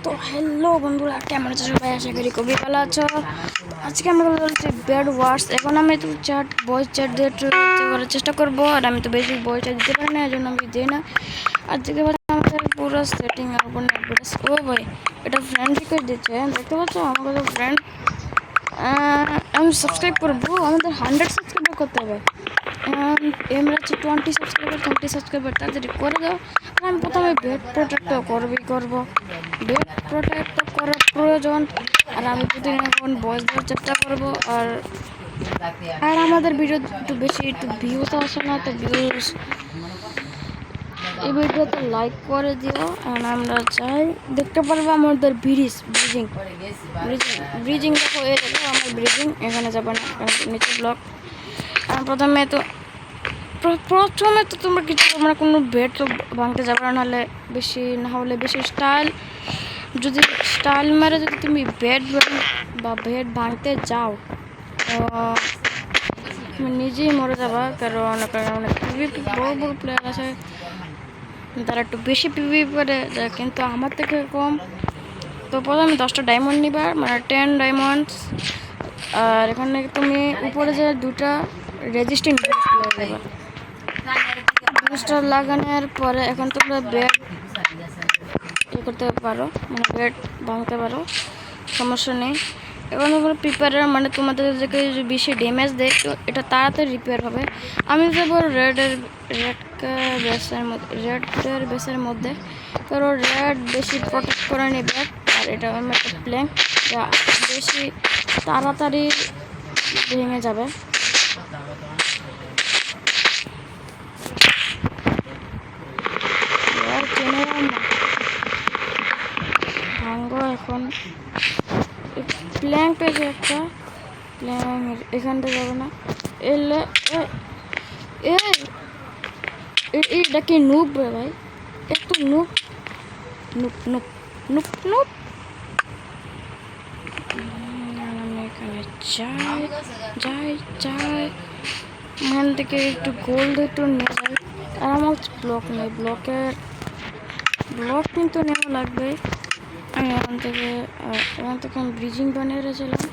তো হ্যালো বন্ধুরা, কেমন আছো সবাই? আশা করি খুবই ভালো আছো। আজকে আমরা বলছি বেড ওয়ার্স। এখন আমি তো ভয়েস চ্যাট দিয়ে করার চেষ্টা করবো। আর আমি তো বেশি ভয়েস চ্যাট দিতে পারি না, এই জন্য আমি দিই না। আজকে আমাদের পুরো সেটিং আর উপর ও ভাই, এটা ফ্রেন্ড রিকোয়েস্ট দিচ্ছে, দেখতে পাচ্ছ? আমাকে তো ফ্রেন্ড আমি সাবস্ক্রাইব করবো। আমাদের 100 সাবস্ক্রাইবার করতে হবে। আমরা হচ্ছে 20 সাবস্ক্রাইবার তাড়াতাড়ি করে দাও। আমি প্রথমে বেড প্রোটেক্টও করবো। বেড প্রোটেক্ট করার প্রয়োজন। আর আমি প্রতিদিন এখন ভয়েস দেওয়ার চেষ্টা করবো। আর আমাদের ভিডিও একটু ভিউজ আসে না, তো ভিউজ এই ভিডিওতে লাইক করে দিও। আর আমরা চাই দেখতে পারবো আমাদের ব্রিজিং দেখো, এই দেখো আমার ব্রিজিং। এখানে যাবে না, নিচে ব্লক। প্রথমে তো তোমরা কিছু তোমরা কোনো বেড তো ভাঙতে যাবে না, হলে বেশি স্টাইল মারে যদি তুমি বেড ভাঙতে যাও, তুমি নিজেই মরে যাবা। কারণ অনেক বড় প্লেয়ার আছে, তারা একটু বেশি পিভিপি করে, কিন্তু আমার থেকে কম। তো প্রথমে 10টা ডায়মন্ড নিবা, মানে 10 ডায়মন্ড। আর এখানে তুমি উপরে যে 2টা রেজিস্টিং দেবা। বুস্টার লাগানোর পরে এখন তোমরা বেড করতে পারো, মানে বেড ভাঙতে পারো, সমস্যা নেই। এখন ওগুলো প্রিপেয়ার, মানে তোমাদের যে বেশি ড্যামেজ দেয় তো এটা তাড়াতাড়ি রিপেয়ার হবে। আমি যাবো রেডের বেসের মধ্যে, কারণ রেড বেশি প্রোটেক্ট করে নেবে। আর এটা আমার একটা প্ল্যান, বেশি তাড়াতাড়ি ভেঙে যাবে। ভাঙবো এখন। প্ল্যাঙ্ক পেয়েছে একটা, প্ল্যাঙ্ক এখান থেকে যাবে না। এলে এটা কি নুব রে ভাই? একটু নুব। আমি এখানে যাই এখান থেকে একটু গোল্ড একটু নিয়ে যাই। আর আমার ব্লক নেই, ব্লক কিন্তু নেওয়া লাগবে। আমি এখান থেকে আমি ব্রিজিং বানিয়ে রেখেছিলাম,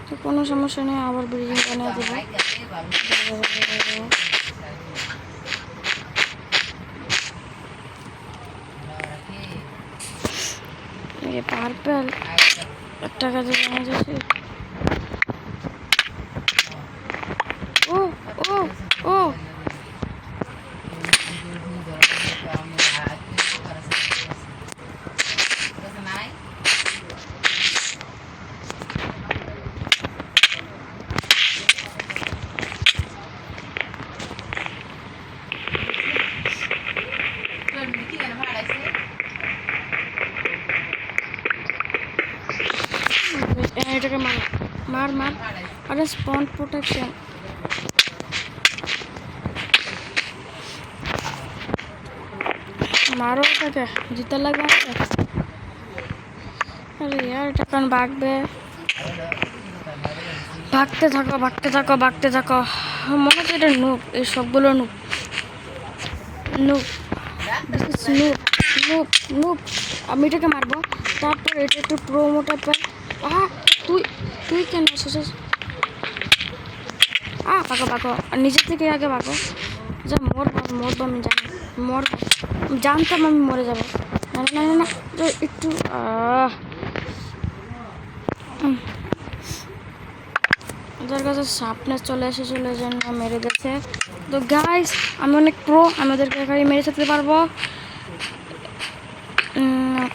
তো কোনো সমস্যা নেই, আবার ব্রিজিং বানিয়ে দেবো। পার্পেল একটা কাজে বানিয়ে যাচ্ছে। ও এটাকে মার। আরে স্পন প্রোটেকশন, মারো এটাকে, জিতে লাগবে। আরে ইয়ার এটা কারণ ভাগতে থাকো। মনে হচ্ছে এটা নুব, এই সবগুলো নুব। আমি এটাকে মারবো, তারপর এটা একটু প্রোমোটার পর। তুই কেন এসেছিস? পাকো, আর নিজের থেকে আগে পাকো। যা মরবো আমি জানতাম আমি মরে যাবো। না একটু ওদের কাছে সাপনেস চলে এসেছিল, জন্য মেরে দিয়েছে। তো গাইস, আমি অনেক প্রো, আমাদেরকে এখানে মেরে যেতে পারবো।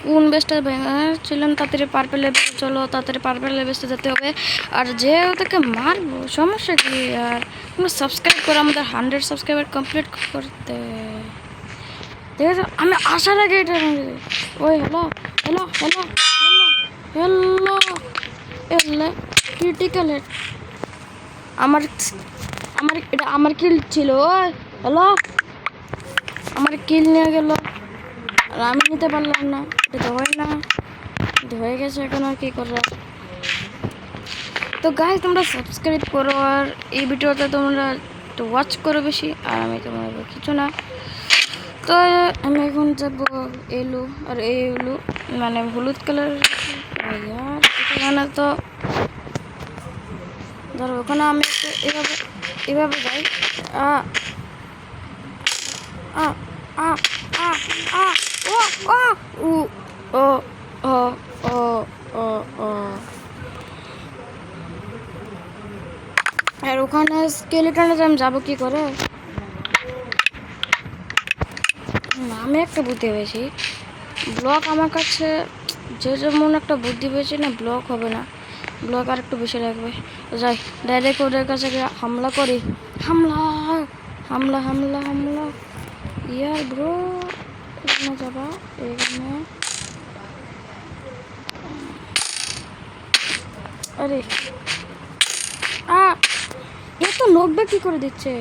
কোন বেস্টটা ছিলাম? তাড়াতাড়ি পার্পেল বেস্টে যেতে হবে। আর যে ওদেরকে মারবো, সমস্যা কি? আর তোমরা সাবস্ক্রাইব করে আমাদের 100 সাবস্ক্রাইবার কমপ্লিট করতে, ঠিক আছে? আমি আসার আগে এটা ওই হ্যালো ক্রিটিক্যাল হেড। আমার কিল ছিল। হ্যালো, আমার কিল নিয়ে গেল, আর আমি নিতে পারলাম না। এটা তো হয় না, হয়ে গেছে, এখন আর কি করার। তো গাইস, তোমরা সাবস্ক্রাইব করো, আর এই ভিডিওটা তোমরা একটু ওয়াচ করো বেশি। আর আমি তোমার কিছু না, তো আমি এখন যাব এলু আর এলু মানে হলুদ কালার মানে তো ধরো ওখানে আমি একটু এভাবে এভাবে যাই আ আ আ আ আ ও ও ও ও ও ও ও আর ওখানে স্কেলেটনে আমি যাবো কি করে? আমি একটা বুদ্ধি পেয়েছি, ব্লক আমার কাছে যে যেমন একটা বুদ্ধি পেয়েছি না, ব্লক হবে না, ব্লক আর একটু বেশি লাগবে। যাই ডাইরেক্ট ওদের কাছে গিয়ে হামলা করি। হামলা হামলা হামলা হামলা ইয়ার ব্রো, এখানে যাবা, এখানে আরে এত নকব্যাক কি করে দিচ্ছে?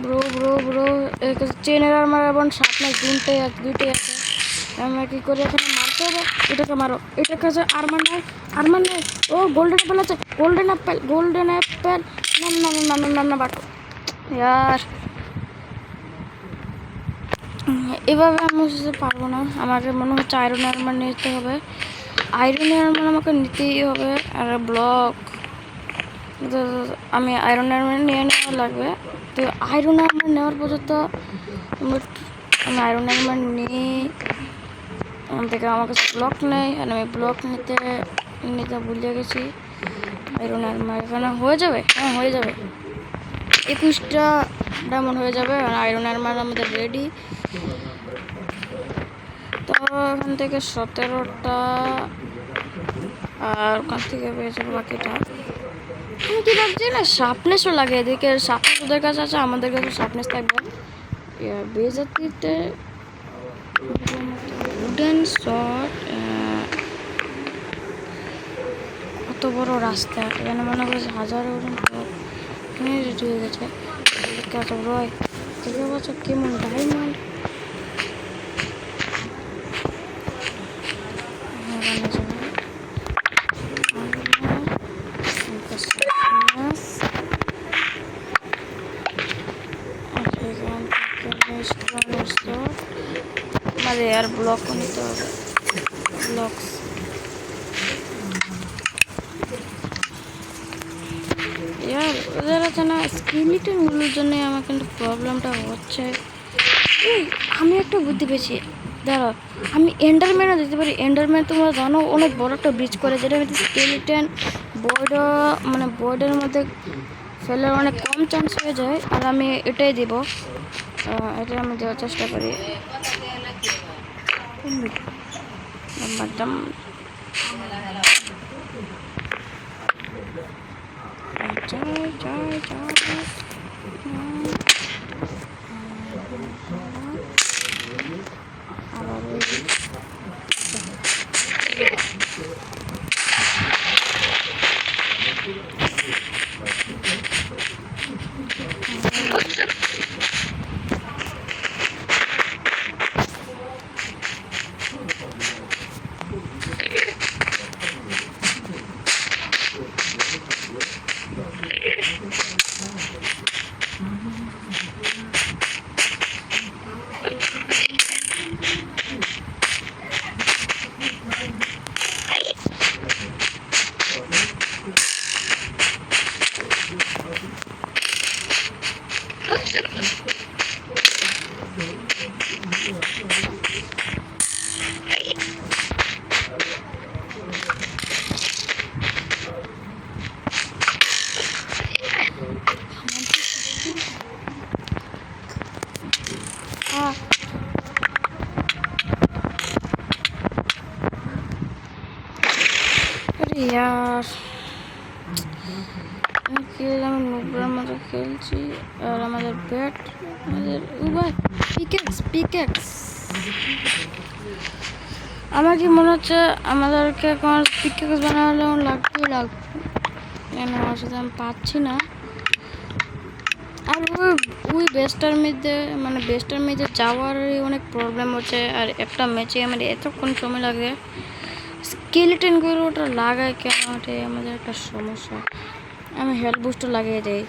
ব্রো ব্রো ব্রো চেনের আমার এবং সামনে দুইটাই আছে। আমরা কি করে এখানে মারতে হবে? এটাকে মারো, এটার কাছে আর্মার নেই। ও গোল্ডেন অ্যাপেল আছে, গোল্ডেন অ্যাপেল না না না না না না বাটো ইয়ার। এভাবে আমি পারবো না, আমাকে মনে হচ্ছে আয়রন আর্মার নিতে হবে। আয়রন আর্মার আমাকে নিতেই হবে। আর ব্লক আমি আয়রন আর্মার নিয়ে নেওয়া লাগবে। তো আয়রন আর্মার নেওয়ার পর্যন্ত আমি আয়রন আর্মার নিই থেকে আমার কাছে ব্লক নেই, আর আমি ব্লক নিতে ভুলে গেছি। আয়রন আর্মার এখানে হয়ে যাবে, হ্যাঁ হয়ে যাবে, 21টা ডায়মন্ড হয়ে যাবে। আর আয়রন আর্মার আমাদের রেডি। তো এখান থেকে 17টা, আর ওখান থেকে পেয়ে যাবো বাকিটা। আমি কি ভাবছি না, শার্পনেসও লাগে, এদিকে শার্পনেস ওদের কাছে আছে, আমাদের কাছে শার্পনেস থাকবে। বেজাতিতে উডেন শট, কত বড় রাস্তা এখানে, মনে করছে হাজার উডেন শট রেডি হয়ে গেছে। কত রয় দেখে পাচ্ছ কেমন ডায়মন্ড। আমাদের আর ব্লকও নিতে হবে, ব্লক ইয়ার ওদের আছে না। স্কিলিটনগুলোর জন্যই আমার কিন্তু প্রবলেমটা হচ্ছে। এই আমি একটা বুদ্ধি পেয়েছি, দাঁড়াও, আমি এন্ডারম্যানও দিতে পারি। এন্ডারম্যান তোমরা জানো অনেক বড় একটা ব্রিজ করে, যেটা আমি স্কেলিটন বোর্ডের মধ্যে ফেলার অনেক কম চান্স হয়ে যায়। আর আমি এটাই দিব, এটা আমি দেওয়ার চেষ্টা করি। यार আমি নুবরার আমরা খেলছি। আর আমাদের ব্যাট, আমাদের পিকেক্স। আমার কি মনে হচ্ছে আমাদেরকে এখন পিকেক্স বানালেও লাগবে কেন আসলে আমি পাচ্ছি না। আর ওই বেস্টার মধ্যে যাওয়ার অনেক প্রবলেম হচ্ছে। আর একটা ম্যাচে আমাদের এতক্ষণ সময় লাগে, স্কেলেটন করে ওটা লাগায় কেন, ওটাই আমাদের একটা সমস্যা। আমি হেলথ বুস্টার লাগিয়ে দেই।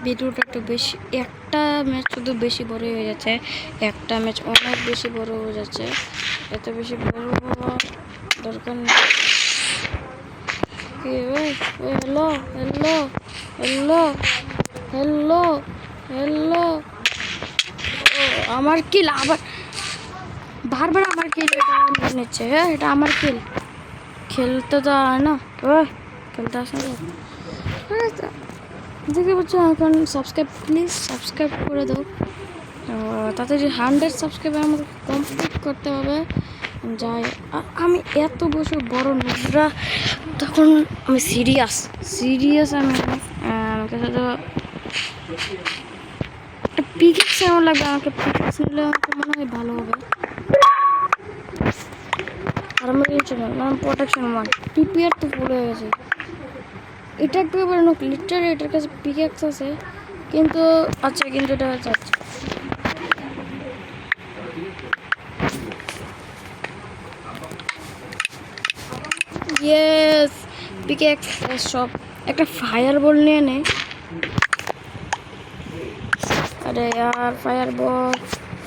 ভিডিওটা একটু বেশি, একটা ম্যাচ শুধু বেশি বড় হয়ে যাচ্ছে, একটা ম্যাচ অনেক বেশি বড় হয়ে যাচ্ছে। এত বেশি বড় হওয়ার দরকার নেই। Hello hello hello hello hello, আমার কিল আবার বারবার আমার কিল নিচ্ছে। হ্যাঁ, এটা আমার কিল। খেলতে তো হয় না, খেলতে আসে না। দেখতে পাচ্ছ এখন প্লিজ সাবস্ক্রাইব করে দাও। তাড়াতাড়ি 100 সাবস্ক্রাইবার আমাকে কমপ্লিট করতে হবে। যাই, আমি এত বছর বড় নোংরা, তখন আমি সিরিয়াস আমি আমাকে তো একটা পিকেক্স এমন লাগবে। আমাকে পিকেক্স নিলে আমাকে মনে হয় ভালো হবে। আর আমার প্রোটেকশন 1 পিপিআর তো ফুল হয়ে গেছে। এটা একটু বলে নোক লিটার, এটার কাছে পিকেক্স আছে কিন্তু এটা যাচ্ছে। ইয়েস, পিকেক্স সব। একটা ফায়ার বল নিয়ে নে। আরে यार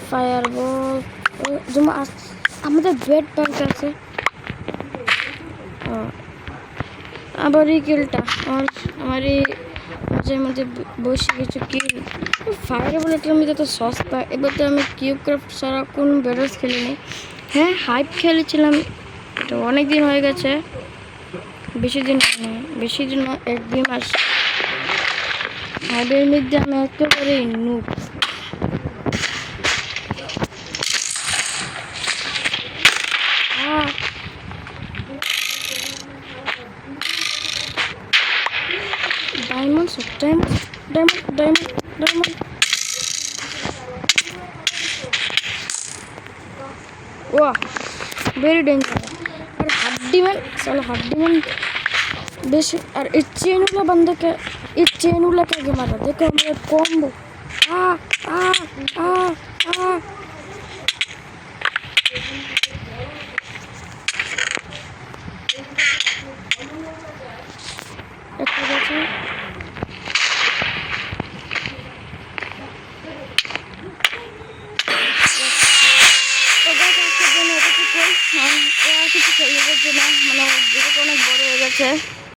ফায়ার বল যেমন আমাদের ব্যাট ব্যাংক আছে। আবার এই কিলটা আমার এই মাঝে মাঝে বসে কিছু কিল। ফায়ার বলেটার মধ্যে তো সস্তা। এবার তো আমি কিউব ক্রাফট ছাড়া কোন ব্যাটার্স খেলিনি। হ্যাঁ, হাইপ খেলেছিলাম, এটা অনেক দিন হয়ে গেছে। বেশি দিন না, 1-2 মাস। হাইপের মধ্যে আমি একেবারে নুব। ডায়মন্ড। वाह, वेरी डेंजर। और हड्डी में बेशक। और इस चेन वाला बंदा क्या मारा, देखो मेरा कॉम्बो। आ आ आ आ কিছু খেলতে পারছি না, মানে ভিডিওটা অনেক বড় হয়ে গেছে।